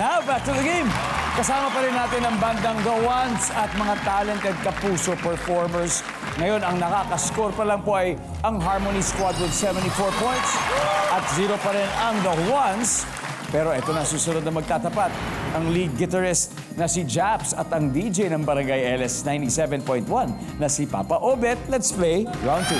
Now, back to the game. Kasama pa rin natin ang bandang The Ones at mga talented kapuso performers. Ngayon, ang nakakascore pa lang po ay ang Harmony Squad with 74 points. At 0 pa rin ang The Ones. Pero ito na susunod na magtatapat. Ang lead guitarist na si Japs at ang DJ ng Barangay LS 97.1 na si Papa Obet. Let's play round 2.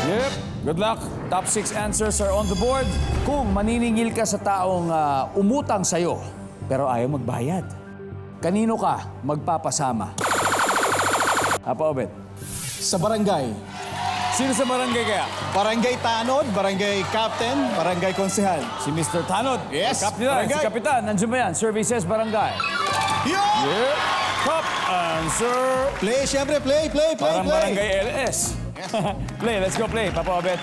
Yep. Good luck. Top 6 answers are on the board. Kung maniningil ka sa taong umutang sa'yo, pero ayaw magbayad, kanino ka magpapasama? Papa Obet. Sa barangay. Sino sa barangay kaya? Barangay Tanod, Barangay Captain, Barangay Konsehal. Si Mr. Tanod. Yes, Kapitan, barangay. si Kapitan. Nandiyan ba yan? Survey says barangay. Yo! Yeah. Top answer. Play, syempre, play. Parang barangay LS. Play, let's go play. Papa Obet.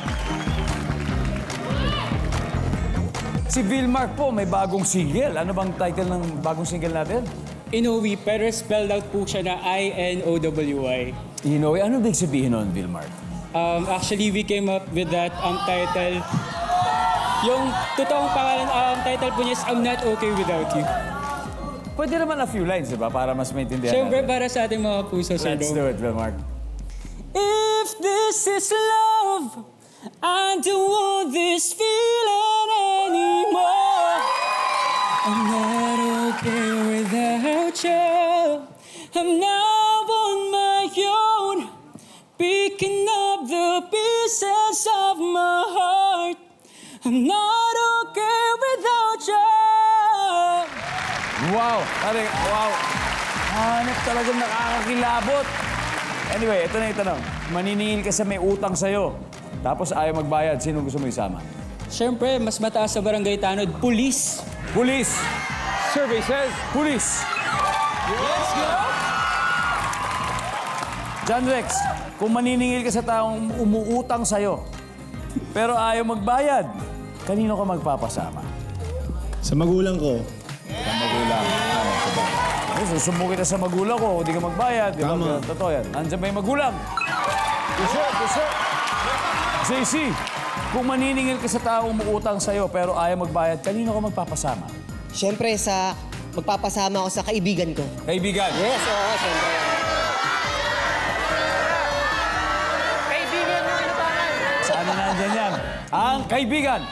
Si Vilmark po, may bagong single. Ano bang title ng bagong single natin? Inoue, pero spelled out po siya na I-N-O-W-I. Inoue, ano big sabihin nun, Vilmark? Actually, we came up with that title. Yung totoong pangalan, title po niya is I'm Not Okay Without You. Pwede naman a few lines, di ba? Para mas maintindihan Siyempre, natin. para sa ating mga puso, Sir Let's Dom. do it, Vilmark. If this is love, I don't want this feeling anymore. I'm not okay without you. I'm now on my own, picking up the pieces of my heart. I'm not okay without you. Wow! Pare, wow! Hanap talagang nakakakilabot. Anyway, ito na yung tanong. Maniningil ka sa may utang sa'yo. Tapos ayaw magbayad. Sino gusto mo isama? Siyempre, mas mataas sa barangay Tanod, pulis. Police! Survey says police! Let's go! John Rex, kung maniningil ka sa taong umuutang sa'yo, pero ayaw magbayad, kanino ka magpapasama? Sa magulang ko. Sa magulang. Susumbo kita sa magulang ko, hindi ka magbayad. Di ba? Tama. Totoo yan. Nandiyan ba yung magulang? Yes, sir. Yes, sir. JC, kung maniningil ka sa taong umuutang sa'yo, pero ayaw magbayad, kanino ka magpapasama? Siyempre, magpapasama ako sa kaibigan ko. Kaibigan. Yes, oo, siyempre. Saan na nandyan yan? Ang kaibigan.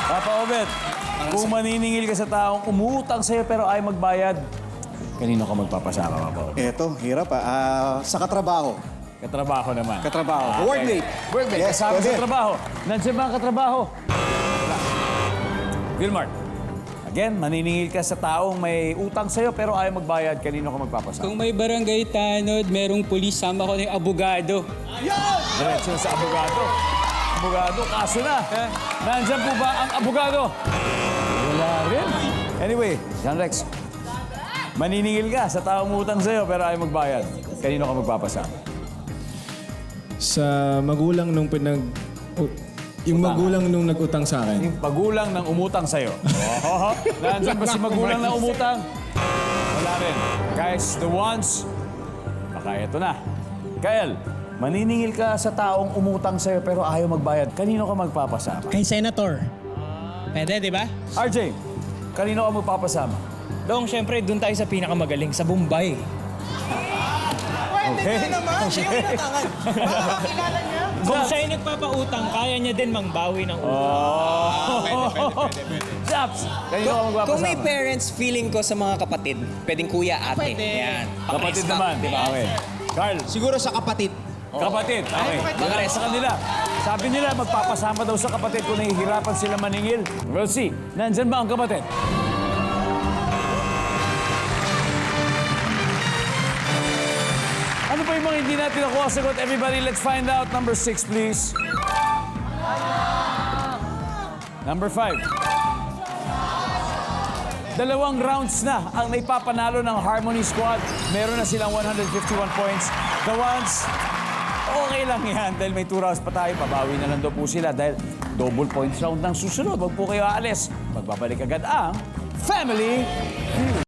Papa Obet, kung maniningil ka sa taong umutang sa'yo pero ayaw magbayad, kanino ka magpapasama, Papa Obet? Eto, hirap sa katrabaho. Katrabaho naman. Katrabaho. Workmate. Workmate. Yes, Kasama pwede. sa trabaho. Nandiyan ba ang katrabaho? Wala. Vilmark, again, maniningil ka sa taong may utang sa'yo pero ayaw magbayad, kanino ka magpapasama? Kung may barangay Tanod, merong pulis, sama ko na yung abogado. Diretso na sa abogado. Abogado, kaso na. Nandiyan po ba ang abogado? Wala rin. Anyway, John Rex, maniningil ka sa taong utang sa'yo pero ayaw magbayad, kanino ka magpapasama? Sa magulang nung yung magulang nung nag-utang sa akin. Yung magulang ng umutang sa'yo. Nandiyan ba si magulang na umutang? Wala rin. Guys, the ones, baka ito na. Kael, maniningil ka sa taong umutang sa'yo pero ayaw magbayad. Kanino ka magpapasama? Kay Senator. Pwede, di ba? RJ, kanino ka magpapasama? Dong, syempre, doon tayo sa pinakamagaling, sa Bombay. Okay. Kung siya ay nagpapautang, kaya niya din mangbawi ng utang. Zaps, kanino ka magpapasama? Kung may parents, feeling ko sa mga kapatid, pwedeng kuya, ate. Pwede. Yan. Kapatid naman. Okay. Carl, Siguro sa kapatid. kapatid. Okay. Mga sa kanila. Sabi nila, magpapasama daw sa kapatid kung nahihirapan sila maningil. We'll see. Nandyan ba ang kapatid? Ano pa yung mga hindi natin nakuha sagot? Everybody, let's find out. Number 6, please. Number 5. Dalawang rounds na ang naipapanalo ng Harmony Squad. Meron na silang 151 points. The ones, okay lang yan dahil may 2 rounds pa tayo. Pabawi na lang daw po sila dahil double points round ng susunod. Huwag po kayo aalis. Magbabalik agad ang Family Feud.